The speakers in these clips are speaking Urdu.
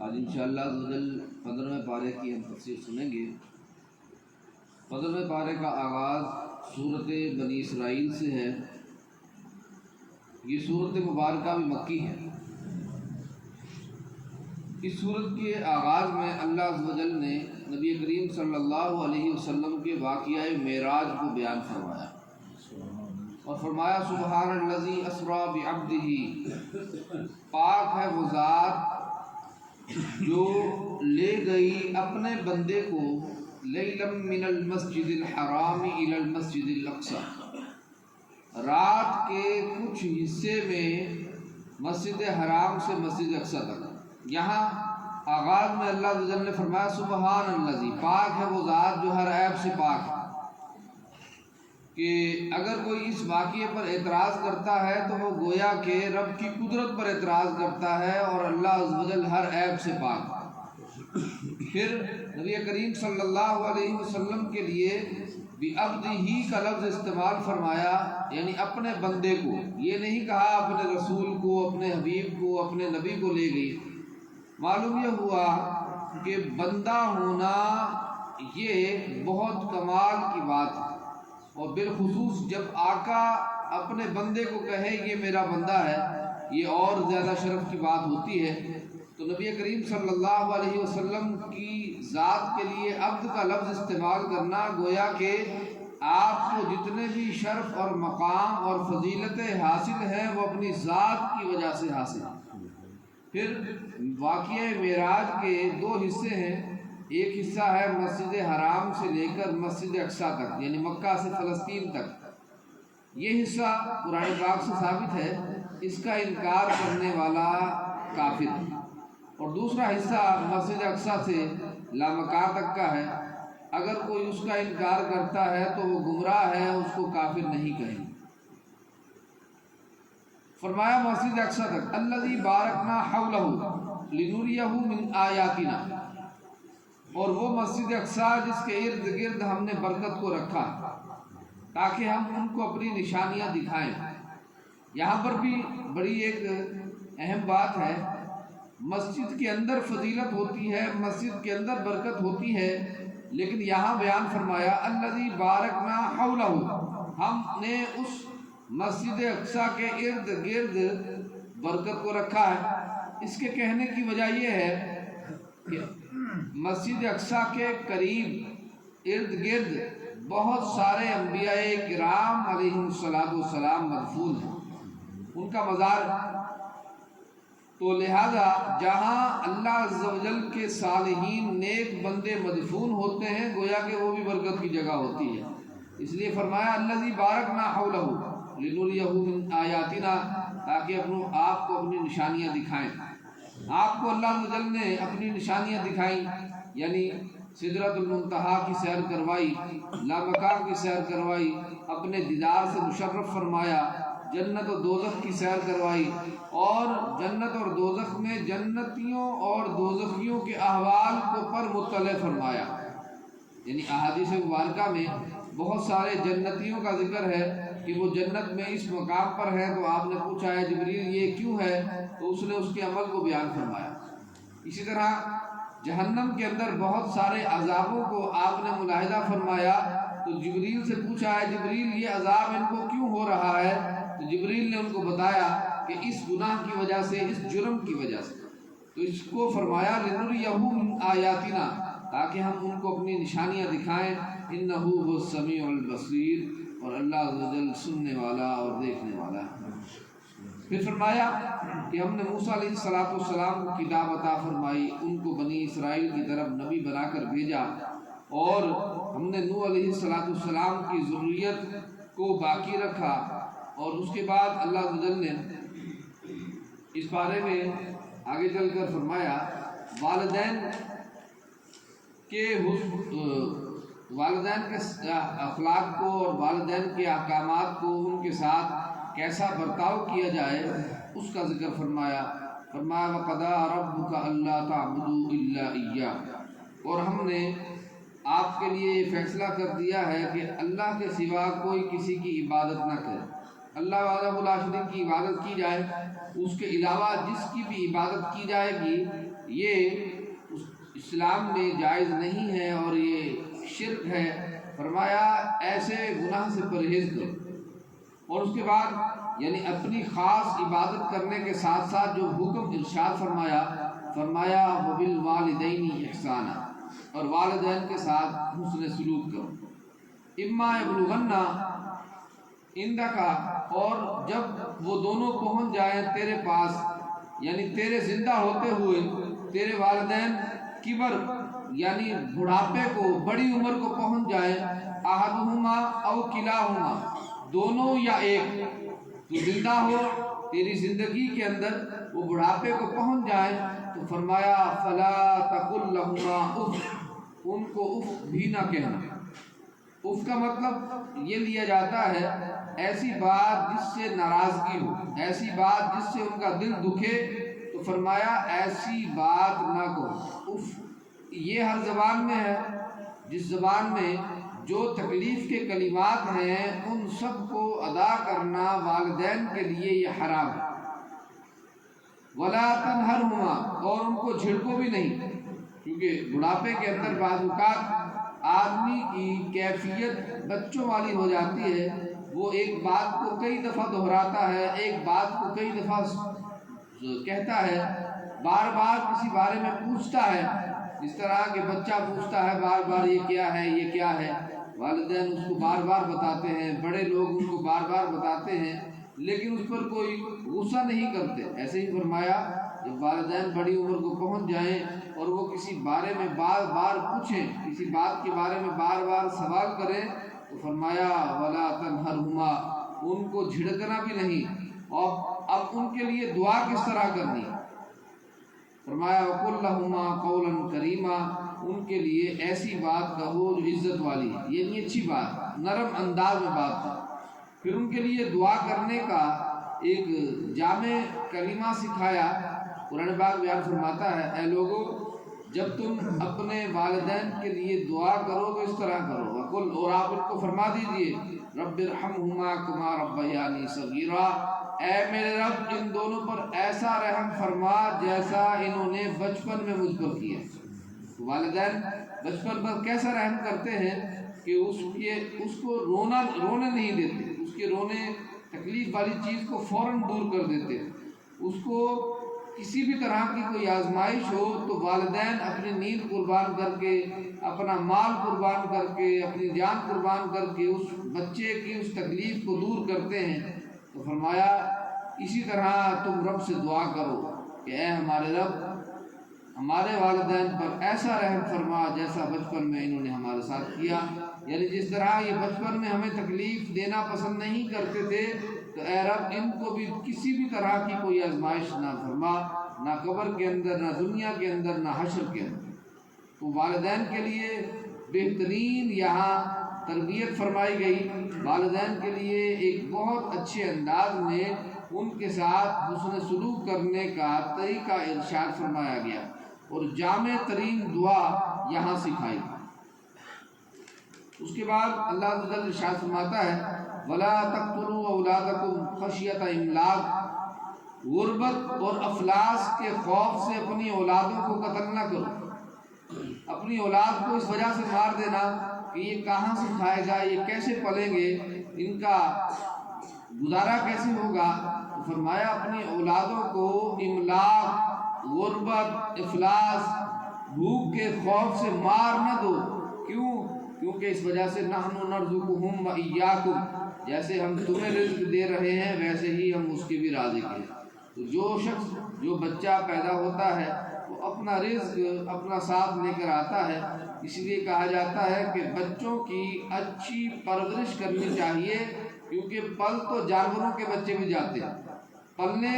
آج انشاءاللہ عزوجل 15ویں پارے کی ہم تفسیر سنیں گے۔ 15ویں پارے کا آغاز سورۃ بنی اسرائیل سے ہے۔ یہ سورۃ مبارکہ بھی مکی ہے۔ اس سورت کے آغاز میں اللہ عزوجل نے نبی کریم صلی اللہ علیہ وسلم کے واقعہ معراج کو بیان فرمایا اور فرمایا سبحان الذی اسریٰ بعبدہ، پاک ہے وہ ذات جو لے گئی اپنے بندے کو لیلا من المسجد الحرام الی المسجد الاقصی، رات کے کچھ حصے میں مسجد حرام سے مسجد اقصی تک۔ یہاں آغاز میں اللہ عز و جل نے فرمایا سبحان الذی، پاک ہے وہ ذات جو ہر عیب سے پاک ہے، کہ اگر کوئی اس واقعے پر اعتراض کرتا ہے تو وہ گویا کہ رب کی قدرت پر اعتراض کرتا ہے، اور اللہ عز و جل ہر عیب سے پاک ہے۔ پھر نبی کریم صلی اللہ علیہ وسلم کے لیے بعبدہ کا لفظ استعمال فرمایا، یعنی اپنے بندے کو، یہ نہیں کہا اپنے رسول کو، اپنے حبیب کو، اپنے نبی کو لے گئی۔ معلوم یہ ہوا کہ بندہ ہونا یہ بہت کمال کی بات ہے، اور بالخصوص جب آقا اپنے بندے کو کہے یہ میرا بندہ ہے، یہ اور زیادہ شرف کی بات ہوتی ہے۔ تو نبی کریم صلی اللہ علیہ وسلم کی ذات کے لیے عبد کا لفظ استعمال کرنا گویا کہ آپ کو جتنے بھی شرف اور مقام اور فضیلتیں حاصل ہیں وہ اپنی ذات کی وجہ سے حاصل ہیں۔ پھر واقعہ معراج کے دو حصے ہیں، ایک حصہ ہے مسجد حرام سے لے کر مسجد اقصی تک، یعنی مکہ سے فلسطین تک۔ یہ حصہ قرآن پاک سے ثابت ہے، اس کا انکار کرنے والا کافر ہے۔ اور دوسرا حصہ مسجد اقصی سے لامکان تک کا ہے، اگر کوئی اس کا انکار کرتا ہے تو وہ گمراہ ہے، اس کو کافر نہیں کہیں۔ فرمایا مسجد اقصی تک الذی بارکنا حولہ لنریہ من آیاتنا، اور وہ مسجد اقصی جس کے ارد گرد ہم نے برکت کو رکھا تاکہ ہم ان کو اپنی نشانیاں دکھائیں۔ یہاں پر بھی بڑی ایک اہم بات ہے، مسجد کے اندر فضیلت ہوتی ہے، مسجد کے اندر برکت ہوتی ہے، لیکن یہاں بیان فرمایا الذی بارکنا حولہ، ہم نے اس مسجد اقصی کے ارد گرد برکت کو رکھا ہے۔ اس کے کہنے کی وجہ یہ ہے کہ مسجد اقصی کے قریب ارد گرد بہت سارے انبیاء کرام علیہم السلام مدفون ہیں، ان کا مزار، تو لہذا جہاں اللہ عز و جل کے صالحین نیک بندے مدفون ہوتے ہیں گویا کہ وہ بھی برکت کی جگہ ہوتی ہے۔ اس لیے فرمایا الذی بارکنا حولہ لنریہ من آیاتنا، تاکہ آپ کو اپنی نشانیاں دکھائیں۔ آپ کو اللہ عز و جل نے اپنی نشانیاں دکھائیں، یعنی سدرۃ المنتہا کی سیر کروائی، لامکان کی سیر کروائی، اپنے دیدار سے مشرف فرمایا، جنت و دوزخ کی سیر کروائی، اور جنت اور دوزخ میں جنتیوں اور دوزخیوں کے احوال کو پر مطلع فرمایا۔ یعنی احادیث مبارکہ میں بہت سارے جنتیوں کا ذکر ہے کہ وہ جنت میں اس مقام پر ہیں، تو آپ نے پوچھا ہے جبریل یہ کیوں ہے، تو اس نے اس کے عمل کو بیان فرمایا۔ اسی طرح جہنم کے اندر بہت سارے عذابوں کو آپ نے ملاحظہ فرمایا، تو جبریل سے پوچھا ہے جبریل یہ عذاب ان کو کیوں ہو رہا ہے، تو جبریل نے ان کو بتایا کہ اس گناہ کی وجہ سے، اس جرم کی وجہ سے۔ تو اس کو فرمایا لنریہ من آیاتنا، تاکہ ہم ان کو اپنی نشانیاں دکھائیں۔ انہ هو السمیع البصیر، اور اللہ عز و جل سننے والا اور دیکھنے والا ہے۔ پھر فرمایا کہ ہم نے موسیٰ علیہ السلام کو کتاب عطا فرمائی، ان کو بنی اسرائیل کی طرف نبی بنا کر بھیجا، اور ہم نے نوح علیہ السلام کی ذریت کو باقی رکھا۔ اور اس کے بعد اللہ عز و جل نے اس بارے میں آگے چل کر فرمایا والدین کے اخلاق کو اور والدین کے احکامات کو، ان کے ساتھ کیسا برتاؤ کیا جائے، اس کا ذکر فرمایا۔ وَقَضَىٰ رَبُّكَ أَلَّا تَعْبُدُوا إِلَّا إِيَّاهُ، اور ہم نے آپ کے لیے یہ فیصلہ کر دیا ہے کہ اللہ کے سوا کوئی کسی کی عبادت نہ کرے۔ اللہ وحدہ لا شریک کی عبادت کی جائے، اس کے علاوہ جس کی بھی عبادت کی جائے گی یہ اسلام میں جائز نہیں ہے اور یہ شرک ہے۔ فرمایا ایسے گناہ سے پرہیز کرو۔ اور اس کے بعد یعنی اپنی خاص عبادت کرنے کے ساتھ ساتھ جو حکم ارشاد فرمایا وبالوالدین احسانا، اور والدین کے ساتھ حسن سلوک کرو۔ اما یبلغن عندک، اور جب وہ دونوں پہنچ جائیں تیرے پاس، یعنی تیرے زندہ ہوتے ہوئے تیرے والدین کبر یعنی بڑھاپے کو، بڑی عمر کو پہنچ جائیں، احدہما او کلاہما، دونوں یا ایک، تو زندہ ہو تیری زندگی کے اندر وہ بڑھاپے کو پہنچ جائیں، تو فرمایا فلا تقل لہما اف، ان کو اف بھی نہ کہنا۔ اف کا مطلب یہ لیا جاتا ہے ایسی بات جس سے ناراضگی ہو، ایسی بات جس سے ان کا دل دکھے، تو فرمایا ایسی بات نہ کرو۔ اف یہ ہر زبان میں ہے، جس زبان میں جو تکلیف کے کلمات ہیں ان سب کو ادا کرنا والدین کے لیے یہ حرام ہے۔ ولا تنہرہما، اور ان کو جھڑکو بھی نہیں، کیونکہ بڑھاپے کے اندر بعض اوقات آدمی کی کیفیت بچوں والی ہو جاتی ہے، وہ ایک بات کو کئی دفعہ دہراتا ہے، ایک بات کو کئی دفعہ کہتا ہے، بار بار کسی بارے میں پوچھتا ہے، اس طرح کہ بچہ پوچھتا ہے بار بار یہ کیا ہے یہ کیا ہے، والدین اس کو بار بار بتاتے ہیں، بڑے لوگ اس کو بار بار بتاتے ہیں، لیکن اس پر کوئی غصہ نہیں کرتے۔ ایسے ہی فرمایا جب والدین بڑی عمر کو پہنچ جائیں اور وہ کسی بارے میں بار بار پوچھیں، کسی بات کے بارے میں بار بار سوال کریں، تو فرمایا ولا تنہرہما، ان کو جھڑکنا بھی نہیں۔ اور اب ان کے لیے دعا کس طرح کرنی؟ فرمایا وقل لہما قولا کریما، ان کے لیے ایسی بات کہو جو عزت والی ہے، یعنی اچھی بات، نرم انداز میں بات ہے۔ پھر ان کے لیے دعا کرنے کا ایک جامع کلمہ سکھایا۔ قرآن پاک بیان فرماتا ہے اے لوگو جب تم اپنے والدین کے لیے دعا کرو تو اس طرح کرو، وقل، اور آپ ان کو فرما دیجئے رب ارحمہما کما ربیانی صغیرا، اے میرے رب ان دونوں پر ایسا رحم فرما جیسا انہوں نے بچپن میں مجھ پر کیا۔ والدین بچپن پر کیسا رحم کرتے ہیں کہ اس کو رونے نہیں دیتے، اس کے رونے تکلیف والی چیز کو فوراً دور کر دیتے ہیں۔ اس کو کسی بھی طرح کی کوئی آزمائش ہو تو والدین اپنی نیند قربان کر کے، اپنا مال قربان کر کے، اپنی جان قربان کر کے اس بچے کی اس تکلیف کو دور کرتے ہیں۔ تو فرمایا اسی طرح تم رب سے دعا کرو کہ اے ہمارے رب ہمارے والدین پر ایسا رحم فرما جیسا بچپن میں انہوں نے ہمارے ساتھ کیا، یعنی جس طرح یہ بچپن میں ہمیں تکلیف دینا پسند نہیں کرتے تھے، تو اے رب ان کو بھی کسی بھی طرح کی کوئی آزمائش نہ فرما، نہ قبر کے اندر، نہ دنیا کے اندر، نہ حشر کے اندر۔ تو والدین کے لیے بہترین یہاں تربیت فرمائی گئی، والدین کے لیے ایک بہت اچھے انداز میں ان کے ساتھ حسن سلوک کرنے کا طریقہ ارشاد فرمایا گیا، اور جامع ترین دعا یہاں سکھائی۔ اس کے بعد اللہ عز و جل ارشاد فرماتا ہے وَلَا تَقْتُلُوا أَوْلَادَكُمْ خَشْيَةَ إِمْلَاقٍ، غربت اور افلاس کے خوف سے اپنی اولادوں کو قتل نہ کرو۔ اپنی اولاد کو اس وجہ سے مار دینا کہ یہ کہاں سے کھائے گا، یہ کیسے پلیں گے، ان کا گزارا کیسے ہوگا۔ تو فرمایا اپنی اولادوں کو املاق، غربت، افلاس، بھوک کے خوف سے مار نہ دو۔ کیوں؟ کیونکہ اس وجہ سے نحن نرزقہم وإیاکم، جیسے ہم تمہیں رزق دے رہے ہیں ویسے ہی ہم اس کے بھی رازق ہیں۔ تو جو شخص، جو بچہ پیدا ہوتا ہے وہ اپنا رزق اپنا ساتھ لے کر آتا ہے، اس لیے کہا جاتا ہے کہ بچوں کی اچھی پرورش کرنی چاہیے، کیونکہ پل تو جانوروں کے بچے بھی جاتے ہیں۔ پلنے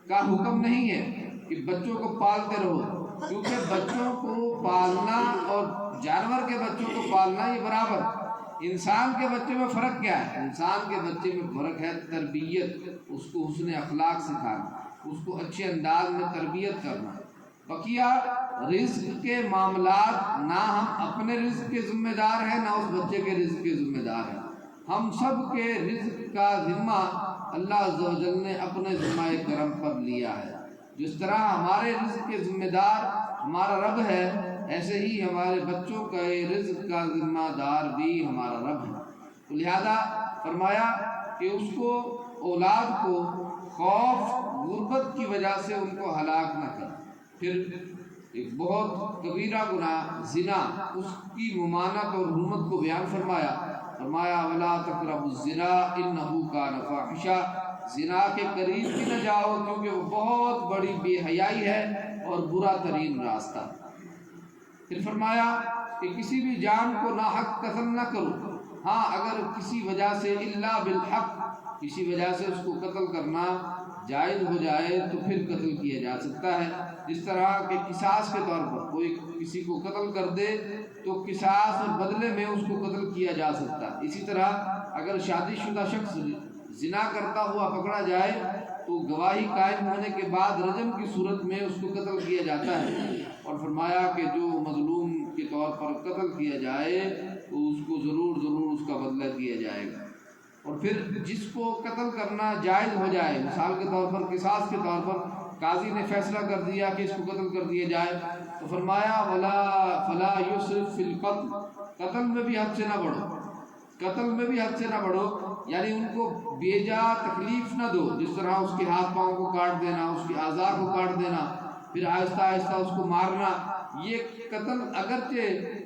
کا حکم نہیں ہے کہ بچوں کو پالتے رہو، کیونکہ بچوں کو پالنا اور جانور کے بچوں کو پالنا یہ برابر۔ انسان کے بچے میں فرق کیا ہے؟ انسان کے بچے میں فرق ہے تربیت، اس کو حسن اخلاق سکھانا، اس کو اچھے انداز میں تربیت کرنا۔ بقیہ رزق کے معاملات نہ ہم اپنے رزق کے ذمہ دار ہیں نہ اس بچے کے رزق کے ذمہ دار ہیں۔ ہم سب کے رزق کا ذمہ اللہ عز و جل نے اپنے ذمہ کرم پر لیا ہے۔ جس طرح ہمارے رزق کے ذمہ دار ہمارا رب ہے، ایسے ہی ہمارے بچوں کا رزق کا ذمہ دار بھی ہمارا رب ہے۔ تو لہذا فرمایا کہ اس کو اولاد کو خوف غربت کی وجہ سے ان کو ہلاک نہ کر۔ پھر ایک بہت کبیرہ گناہ زنا، اس کی ممانعت اور حرمت کو بیان فرمایا وَلَا تَقْرَبُوا الزِّنَا إِنَّهُ كَانَ فَاحِشًا، زنا کے قریب بھی نہ جاؤ کیونکہ وہ بہت بڑی بے حیائی ہے اور برا ترین راستہ۔ پھر فرمایا کہ کسی بھی جان کو ناحق قتل نہ کرو، ہاں اگر کسی وجہ سے الا بالحق، کسی وجہ سے اس کو قتل کرنا جائز ہو جائے تو پھر قتل کیا جا سکتا ہے۔ جس طرح کہ قصاص کے طور پر کوئی کسی کو قتل کر دے تو قصاص اور بدلے میں اس کو قتل کیا جا سکتا ہے۔ اسی طرح اگر شادی شدہ شخص زنا کرتا ہوا پکڑا جائے تو گواہی قائم ہونے کے بعد رجم کی صورت میں اس کو قتل کیا جاتا ہے۔ اور فرمایا کہ جو مظلوم کے طور پر قتل کیا جائے تو اس کو ضرور اس کا بدلہ دیا جائے گا۔ اور پھر جس کو قتل کرنا جائز ہو جائے، مثال کے طور پر قصاص کے طور پر قاضی نے فیصلہ کر دیا کہ اس کو قتل کر دیا جائے تو فرمایا فلا یسرف فی القتل، قتل میں بھی حد سے نہ بڑھو، قتل میں بھی حد سے نہ بڑھو، یعنی ان کو بیجا تکلیف نہ دو، جس طرح اس کے ہاتھ پاؤں کو کاٹ دینا، اس کے اعضاء کو کاٹ دینا، پھر آہستہ آہستہ اس کو مارنا۔ یہ قتل اگرچہ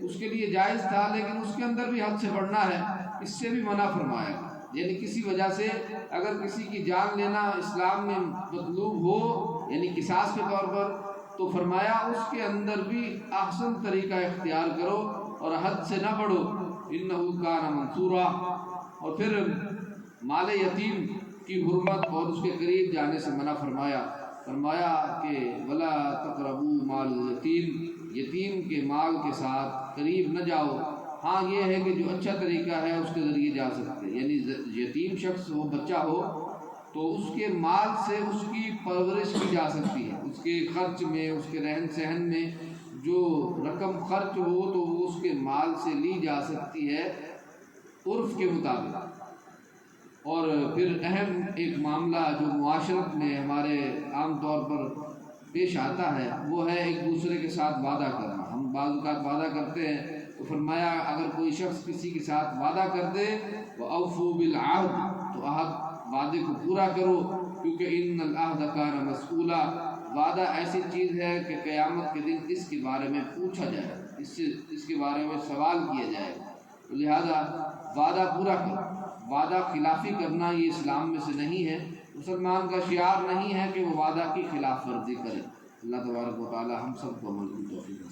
اس کے لیے جائز تھا لیکن اس کے اندر بھی حد سے بڑھنا ہے، اس سے بھی منع فرمایا۔ یعنی کسی وجہ سے اگر کسی کی جان لینا اسلام میں مطلوب ہو، یعنی قصاص کے طور پر، تو فرمایا اس کے اندر بھی احسن طریقہ اختیار کرو اور حد سے نہ بڑھو، انہ کان منصورا۔ اور پھر مال یتیم کی حرمت اور اس کے قریب جانے سے منع فرمایا کہ ولا تقربوا مال الیتیم، یتیم کے مال کے ساتھ قریب نہ جاؤ۔ ہاں یہ ہے کہ جو اچھا طریقہ ہے اس کے ذریعے جا سکتے، یعنی یتیم شخص ہو، بچہ ہو، تو اس کے مال سے اس کی پرورش کی جا سکتی ہے، اس کے خرچ میں، اس کے رہن سہن میں جو رقم خرچ ہو تو وہ اس کے مال سے لی جا سکتی ہے عرف کے مطابق۔ اور پھر اہم ایک معاملہ جو معاشرت میں ہمارے عام طور پر پیش آتا ہے وہ ہے ایک دوسرے کے ساتھ وعدہ کرنا۔ ہم بعض اوقات وعدہ کرتے ہیں تو فرمایا اگر کوئی شخص کسی کے ساتھ وعدہ کر دے وَأَوْفُوا بِالْعَهْدِ، تو عہد وعدے کو پورا کرو، کیونکہ ان العہد کان مسئولا، وعدہ ایسی چیز ہے کہ قیامت کے دن اس کے بارے میں پوچھا جائے، اس کے بارے میں سوال کیا جائے، تو لہذا وعدہ پورا کرو۔ وعدہ خلافی کرنا یہ اسلام میں سے نہیں ہے، مسلمان کا شعار نہیں ہے کہ وہ وعدہ کی خلاف ورزی کرے۔ اللہ تبارک و تعالی ہم سب کو عمل کی توفیق دے۔